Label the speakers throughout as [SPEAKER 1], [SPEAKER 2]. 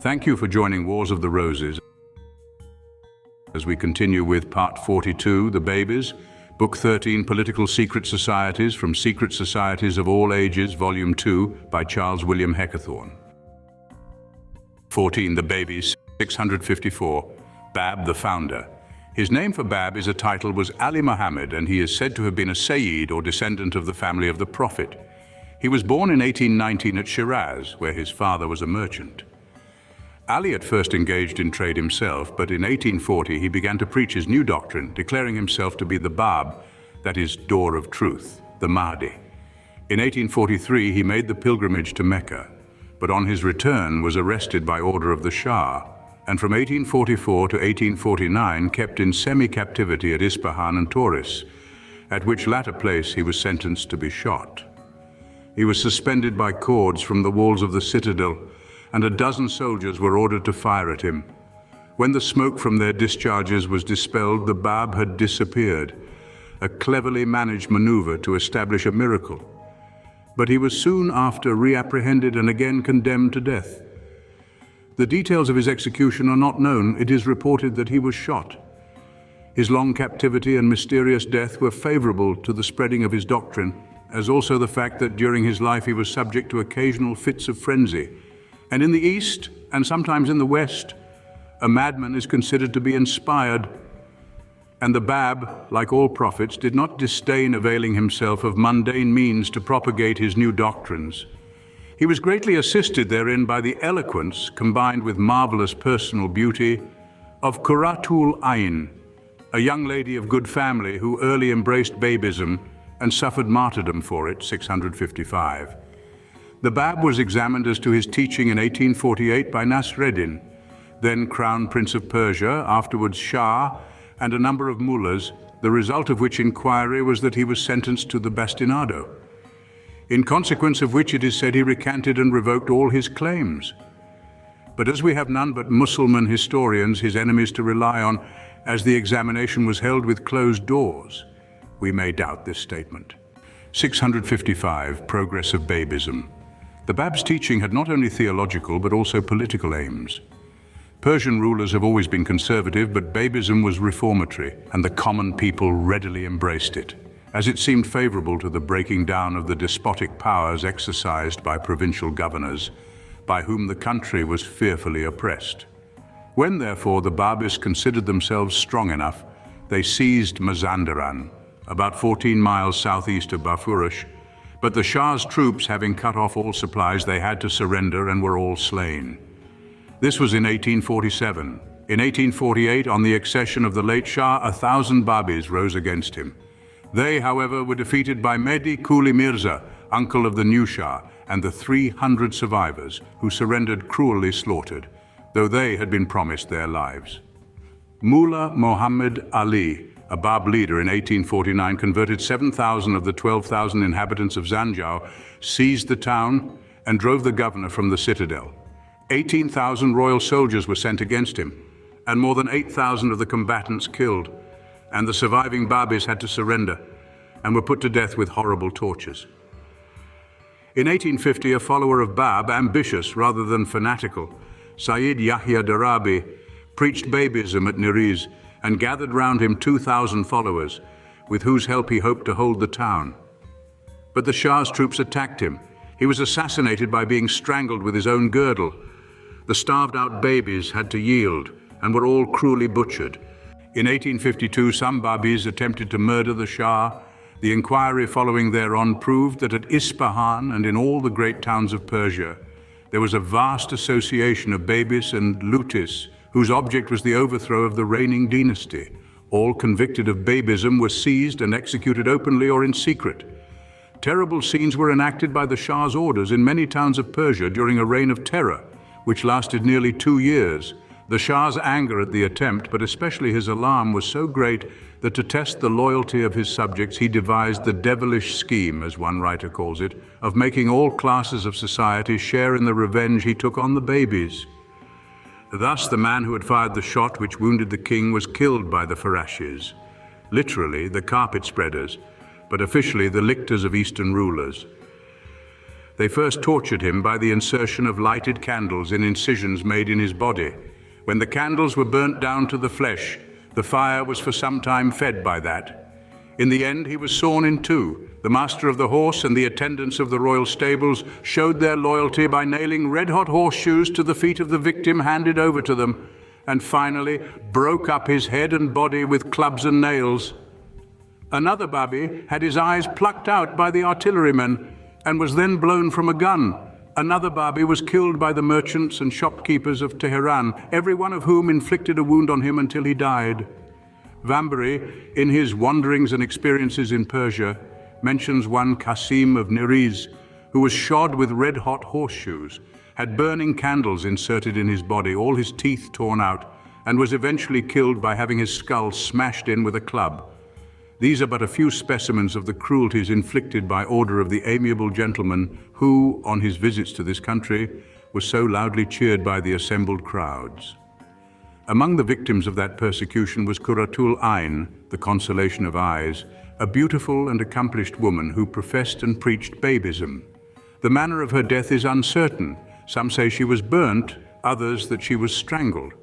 [SPEAKER 1] Thank you for joining Wars of the Roses as we continue with Part 42, The Babis, Book 13, Political Secret Societies from Secret Societies of All Ages, Volume 2, by Charles William Heckethorn. 14. The Babis, 654. Bab, the founder. His name for Bab is a title was Ali Muhammad, and he is said to have been a Sayyid or descendant of the family of the Prophet. He was born in 1819 at Shiraz, where his father was a merchant. Ali at first engaged in trade himself, but in 1840 he began to preach his new doctrine, declaring himself to be the Bab, that is, door of truth, the Mahdi. In 1843 he made the pilgrimage to Mecca, but on his return was arrested by order of the Shah, and from 1844 to 1849 kept in semi-captivity at Ispahan and Tauris, at which latter place he was sentenced to be shot. He was suspended by cords from the walls of the citadel, and a dozen soldiers were ordered to fire at him. When the smoke from their discharges was dispelled, the Bab had disappeared, a cleverly managed maneuver to establish a miracle. But he was soon after reapprehended and again condemned to death. The details of his execution are not known. It is reported that he was shot. His long captivity and mysterious death were favorable to the spreading of his doctrine, as also the fact that during his life he was subject to occasional fits of frenzy. And in the East, and sometimes in the West, a madman is considered to be inspired. And the Bab, like all prophets, did not disdain availing himself of mundane means to propagate his new doctrines. He was greatly assisted therein by the eloquence, combined with marvelous personal beauty, of Qurratul Ayn, a young lady of good family who early embraced Babism and suffered martyrdom for it, 655. The Bab was examined as to his teaching in 1848 by Nasreddin, then Crown Prince of Persia, afterwards Shah, and a number of mullahs, the result of which inquiry was that he was sentenced to the bastinado, in consequence of which it is said he recanted and revoked all his claims. But as we have none but Mussulman historians, his enemies, to rely on, as the examination was held with closed doors, we may doubt this statement. 655. Progress of Babism. The Bab's teaching had not only theological but also political aims. Persian rulers have always been conservative, but Babism was reformatory, and the common people readily embraced it, as it seemed favorable to the breaking down of the despotic powers exercised by provincial governors, by whom the country was fearfully oppressed. When, therefore, the Babis considered themselves strong enough, they seized Mazandaran, about 14 miles southeast of Bafurush, but the Shah's troops, having cut off all supplies, they had to surrender and were all slain. This was in 1847. In 1848, on the accession of the late Shah, 1,000 Babis rose against him. They, however, were defeated by Mehdi Kuli Mirza, uncle of the new Shah, and the 300 survivors, who surrendered cruelly slaughtered, though they had been promised their lives. Mullah Muhammad Ali, a Bab leader in 1849, converted 7,000 of the 12,000 inhabitants of Zanjau, seized the town, and drove the governor from the citadel. 18,000 royal soldiers were sent against him, and more than 8,000 of the combatants killed, and the surviving Babis had to surrender and were put to death with horrible tortures. In 1850, a follower of Bab, ambitious rather than fanatical, Sayyid Yahya Darabi, preached Babism at Niriz and gathered round him 2,000 followers, with whose help he hoped to hold the town. But the Shah's troops attacked him. He was assassinated by being strangled with his own girdle. The starved-out Babis had to yield and were all cruelly butchered. In 1852, some Babis attempted to murder the Shah. The inquiry following thereon proved that at Ispahan and in all the great towns of Persia, there was a vast association of Babis and Lutis, whose object was the overthrow of the reigning dynasty. All convicted of Babism were seized and executed openly or in secret. Terrible scenes were enacted by the Shah's orders in many towns of Persia during a reign of terror, which lasted nearly 2 years. The Shah's anger at the attempt, but especially his alarm, was so great that to test the loyalty of his subjects, he devised the devilish scheme, as one writer calls it, of making all classes of society share in the revenge he took on the Babis. Thus, the man who had fired the shot which wounded the king was killed by the Farashis, literally the carpet spreaders, but officially the lictors of Eastern rulers. They first tortured him by the insertion of lighted candles in incisions made in his body. When the candles were burnt down to the flesh, the fire was for some time fed by that. In the end, he was sawn in two. The master of the horse and the attendants of the royal stables showed their loyalty by nailing red-hot horseshoes to the feet of the victim handed over to them, and finally broke up his head and body with clubs and nails. Another Babi had his eyes plucked out by the artillerymen and was then blown from a gun. Another Babi was killed by the merchants and shopkeepers of Tehran, every one of whom inflicted a wound on him until he died. Vambery, in his Wanderings and Experiences in Persia, mentions one Qasim of Niriz, who was shod with red-hot horseshoes, had burning candles inserted in his body, all his teeth torn out, and was eventually killed by having his skull smashed in with a club. These are but a few specimens of the cruelties inflicted by order of the amiable gentleman who, on his visits to this country, was so loudly cheered by the assembled crowds. Among the victims of that persecution was Qurratul Ain, the consolation of eyes, a beautiful and accomplished woman who professed and preached Babism. The manner of her death is uncertain. Some say she was burnt, others that she was strangled.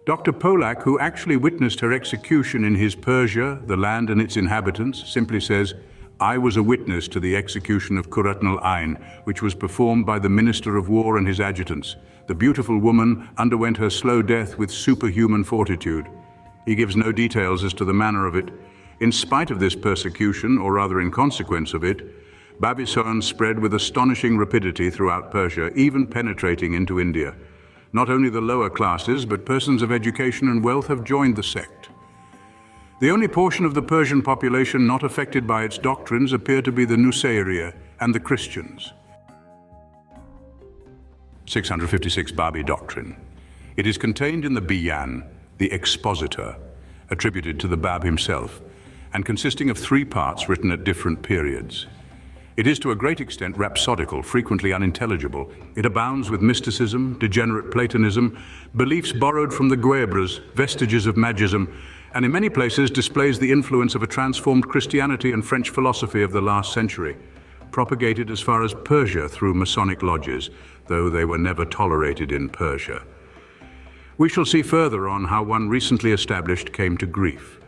[SPEAKER 1] Dr. Polak, who actually witnessed her execution in his Persia, the Land and its Inhabitants, simply says, "I was a witness to the execution of Qurratul Ain, which was performed by the Minister of War and his adjutants. The beautiful woman underwent her slow death with superhuman fortitude." He gives no details as to the manner of it. In spite of this persecution, or rather in consequence of it, Babis spread with astonishing rapidity throughout Persia, even penetrating into India. Not only the lower classes, but persons of education and wealth have joined the sect. The only portion of the Persian population not affected by its doctrines appear to be the Nusayriya and the Christians. 656 Babi Doctrine. It is contained in the Biyan, the Expositor, attributed to the Bab himself, and consisting of 3 parts written at different periods. It is to a great extent rhapsodical, frequently unintelligible. It abounds with mysticism, degenerate Platonism, beliefs borrowed from the Guebres, vestiges of magism, and in many places displays the influence of a transformed Christianity and French philosophy of the last century, propagated as far as Persia through Masonic lodges, though they were never tolerated in Persia. We shall see further on how one recently established came to grief.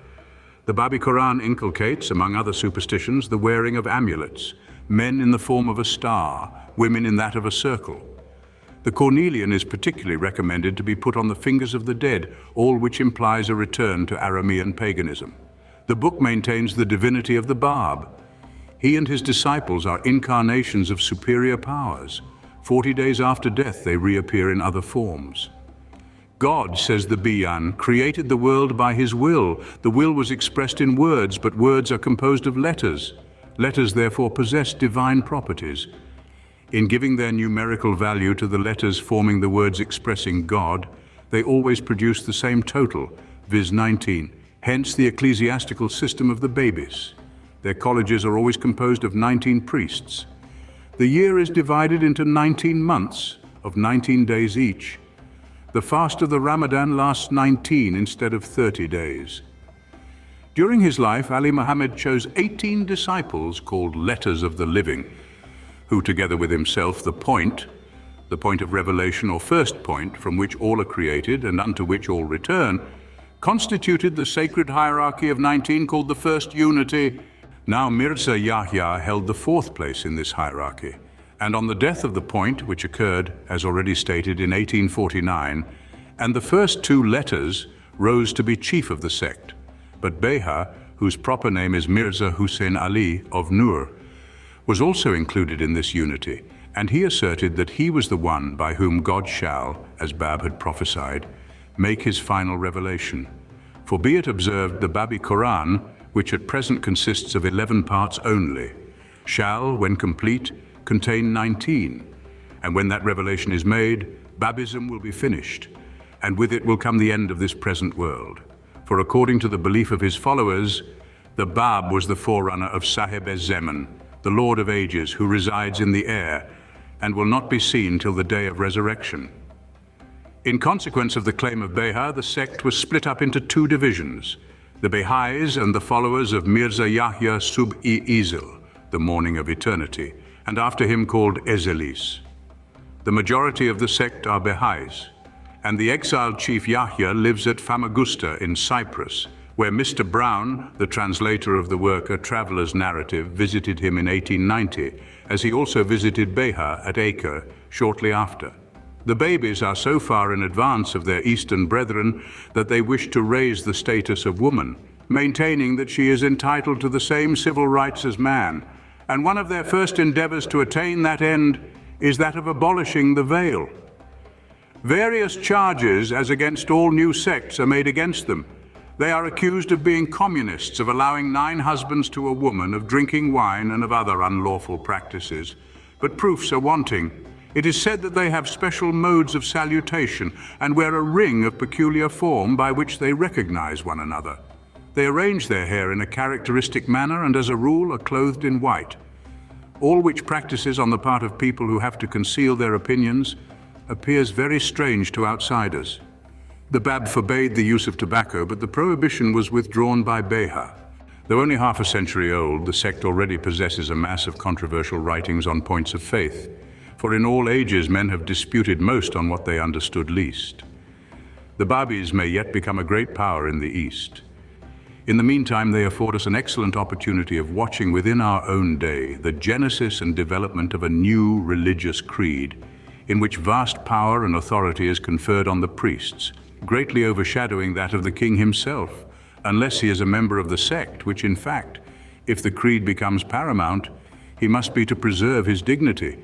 [SPEAKER 1] The Babi Quran inculcates, among other superstitions, the wearing of amulets, men in the form of a star, women in that of a circle. The cornelian is particularly recommended to be put on the fingers of the dead, all which implies a return to Aramean paganism. The book maintains the divinity of the Bab. He and his disciples are incarnations of superior powers. 40 days after death, they reappear in other forms. God, says the Biyan, created the world by his will. The will was expressed in words, but words are composed of letters. Letters therefore possess divine properties. In giving their numerical value to the letters forming the words expressing God, they always produce the same total, viz. 19, hence the ecclesiastical system of the Babis. Their colleges are always composed of 19 priests. The year is divided into 19 months of 19 days each. The fast of the Ramadan lasts 19 instead of 30 days. During his life, Ali Muhammad chose 18 disciples called Letters of the Living, who together with himself the point of revelation or first point from which all are created and unto which all return, constituted the sacred hierarchy of 19 called the First Unity. Now Mirza Yahya held the 4th place in this hierarchy, and on the death of the point, which occurred, as already stated, in 1849, and the first 2 letters rose to be chief of the sect. But Beha, whose proper name is Mirza Hussein Ali of Nur, was also included in this unity, and he asserted that he was the one by whom God shall, as Bab had prophesied, make his final revelation. For be it observed, the Babi Quran, which at present consists of 11 parts only, shall, when complete, contain 19, and when that revelation is made, Babism will be finished, and with it will come the end of this present world. For according to the belief of his followers, the Bab was the forerunner of Sahib-e-Zaman, the Lord of Ages, who resides in the air, and will not be seen till the day of resurrection. In consequence of the claim of Beha, the sect was split up into 2 divisions, the Behais and the followers of Mirza Yahya Sub-e-Izil, the Morning of Eternity, and after him called Ezelis. The majority of the sect are Baha'is, and the exiled chief Yahya lives at Famagusta in Cyprus, where Mr. Brown, the translator of the work A Traveller's Narrative, visited him in 1890, as he also visited Beha at Acre shortly after. The Babis are so far in advance of their Eastern brethren that they wish to raise the status of woman, maintaining that she is entitled to the same civil rights as man, and one of their first endeavors to attain that end is that of abolishing the veil. Various charges, as against all new sects, are made against them. They are accused of being communists, of allowing 9 husbands to a woman, of drinking wine, and of other unlawful practices. But proofs are wanting. It is said that they have special modes of salutation and wear a ring of peculiar form by which they recognize one another. They arrange their hair in a characteristic manner and, as a rule, are clothed in white. All which practices on the part of people who have to conceal their opinions appears very strange to outsiders. The Bab forbade the use of tobacco, but the prohibition was withdrawn by Beha. Though only half a century old, the sect already possesses a mass of controversial writings on points of faith, for in all ages men have disputed most on what they understood least. The Babis may yet become a great power in the East. In the meantime, they afford us an excellent opportunity of watching within our own day the genesis and development of a new religious creed, in which vast power and authority is conferred on the priests, greatly overshadowing that of the king himself, unless he is a member of the sect, which in fact, if the creed becomes paramount, he must be to preserve his dignity.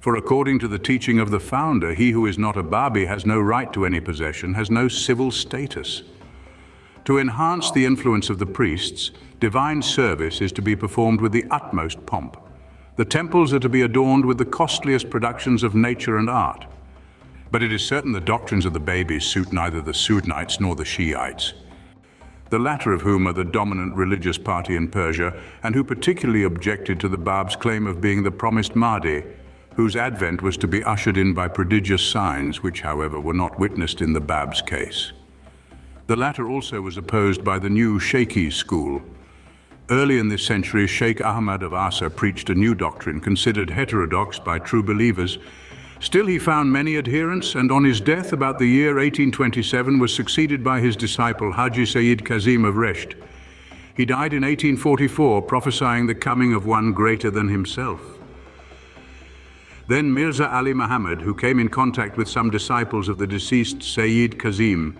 [SPEAKER 1] For according to the teaching of the founder, he who is not a Babi has no right to any possession, has no civil status. To enhance the influence of the priests, divine service is to be performed with the utmost pomp. The temples are to be adorned with the costliest productions of nature and art. But it is certain the doctrines of the Babis suit neither the Sunnites nor the Shiites, the latter of whom are the dominant religious party in Persia, and who particularly objected to the Bab's claim of being the promised Mahdi, whose advent was to be ushered in by prodigious signs, which, however, were not witnessed in the Bab's case. The latter also was opposed by the new Shaykhi school. Early in this century, Sheikh Ahmad of Asa preached a new doctrine considered heterodox by true believers. Still, he found many adherents, and on his death about the year 1827 was succeeded by his disciple Haji Sayyid Kazim of Resht. He died in 1844, prophesying the coming of one greater than himself. Then Mirza Ali Muhammad, who came in contact with some disciples of the deceased Sayyid Kazim,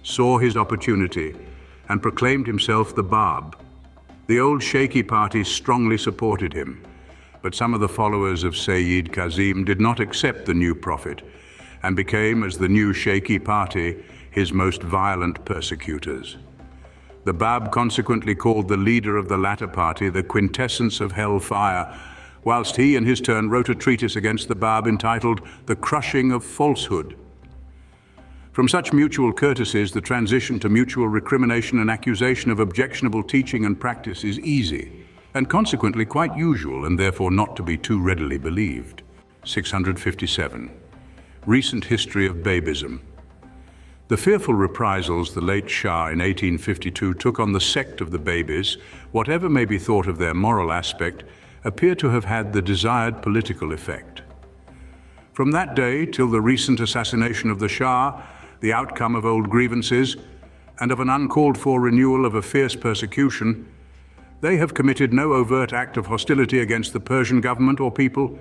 [SPEAKER 1] saw his opportunity and proclaimed himself the Bab. The old Shaykhi party strongly supported him, but some of the followers of Sayyid Kazim did not accept the new prophet and became, as the new Shaykhi party, his most violent persecutors. The Bab consequently called the leader of the latter party the quintessence of hellfire, whilst he in his turn wrote a treatise against the Bab entitled The Crushing of Falsehood. From such mutual courtesies, the transition to mutual recrimination and accusation of objectionable teaching and practice is easy, and consequently quite usual, and therefore not to be too readily believed. 657. Recent history of Babism. The fearful reprisals the late Shah in 1852 took on the sect of the Babis, whatever may be thought of their moral aspect, appear to have had the desired political effect. From that day till the recent assassination of the Shah, the outcome of old grievances, and of an uncalled-for renewal of a fierce persecution, they have committed no overt act of hostility against the Persian government or people,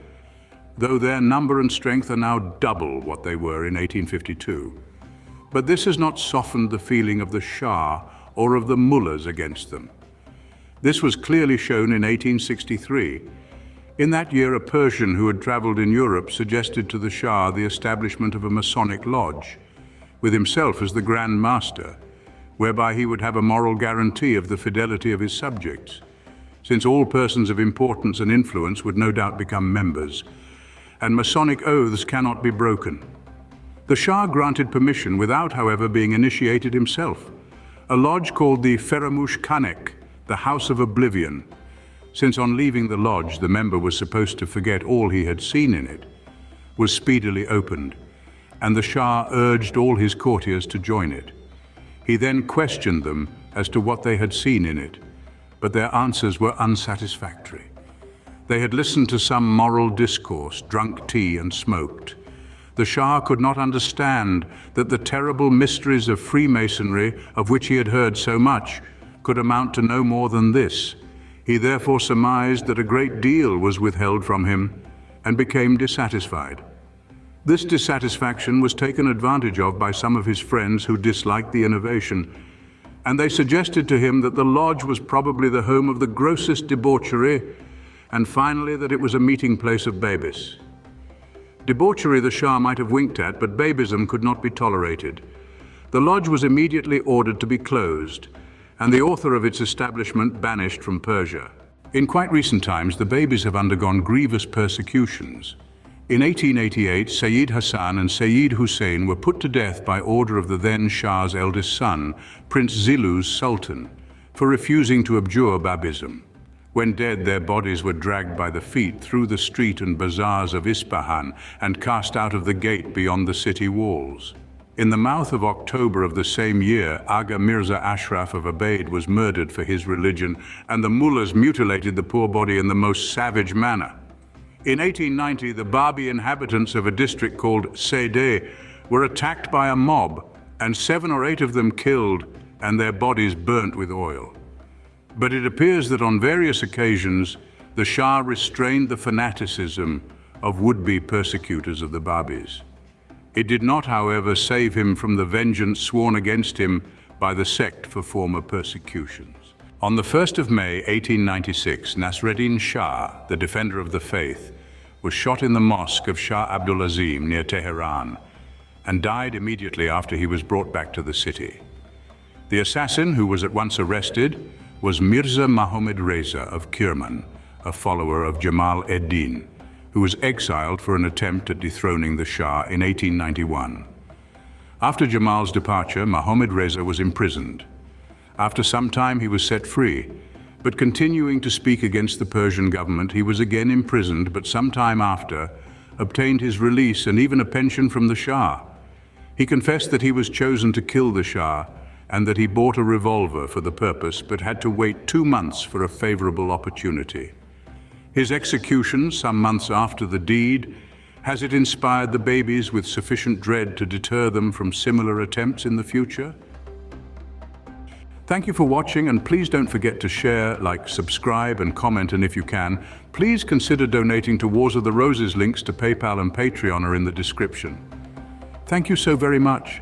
[SPEAKER 1] though their number and strength are now double what they were in 1852. But this has not softened the feeling of the Shah or of the mullahs against them. This was clearly shown in 1863. In that year, a Persian who had traveled in Europe suggested to the Shah the establishment of a Masonic lodge, with himself as the Grand Master, whereby he would have a moral guarantee of the fidelity of his subjects, since all persons of importance and influence would no doubt become members, and Masonic oaths cannot be broken. The Shah granted permission without, however, being initiated himself. A lodge called the Feramush Khanek, the House of Oblivion, since on leaving the lodge the member was supposed to forget all he had seen in it, was speedily opened, and the Shah urged all his courtiers to join it. He then questioned them as to what they had seen in it, but their answers were unsatisfactory. They had listened to some moral discourse, drunk tea and smoked. The Shah could not understand that the terrible mysteries of Freemasonry, of which he had heard so much, could amount to no more than this. He therefore surmised that a great deal was withheld from him and became dissatisfied. This dissatisfaction was taken advantage of by some of his friends who disliked the innovation, and they suggested to him that the lodge was probably the home of the grossest debauchery, and finally that it was a meeting place of Babis. Debauchery the Shah might have winked at, but Babism could not be tolerated. The lodge was immediately ordered to be closed, and the author of its establishment banished from Persia. In quite recent times, the Babis have undergone grievous persecutions. In 1888, Sayyid Hassan and Sayyid Hussein were put to death by order of the then Shah's eldest son, Prince Zilu's Sultan, for refusing to abjure Babism. When dead, their bodies were dragged by the feet through the street and bazaars of Ispahan and cast out of the gate beyond the city walls. In the month of October of the same year, Aga Mirza Ashraf of Abaid was murdered for his religion, and the mullahs mutilated the poor body in the most savage manner. In 1890, the Babi inhabitants of a district called Sede were attacked by a mob, and 7 or 8 of them killed and their bodies burnt with oil. But it appears that on various occasions, the Shah restrained the fanaticism of would-be persecutors of the Babis. It did not, however, save him from the vengeance sworn against him by the sect for former persecutions. On the 1st of May, 1896, Nasreddin Shah, the defender of the faith, was shot in the mosque of Shah Abdulazim near Tehran and died immediately after he was brought back to the city. The assassin, who was at once arrested, was Mirza Mohammad Reza of Kirman, a follower of Jamal ed-Din, who was exiled for an attempt at dethroning the Shah in 1891. After Jamal's departure, Mohammad Reza was imprisoned. After some time, he was set free, but continuing to speak against the Persian government, he was again imprisoned, but some time after, obtained his release and even a pension from the Shah. He confessed that he was chosen to kill the Shah and that he bought a revolver for the purpose, but had to wait 2 months for a favorable opportunity. His execution, some months after the deed, has it inspired the Babis with sufficient dread to deter them from similar attempts in the future? Thank you for watching, and please don't forget to share, like, subscribe and comment, and if you can, please consider donating to Wars of the Roses. Links to PayPal and Patreon are in the description. Thank you so very much.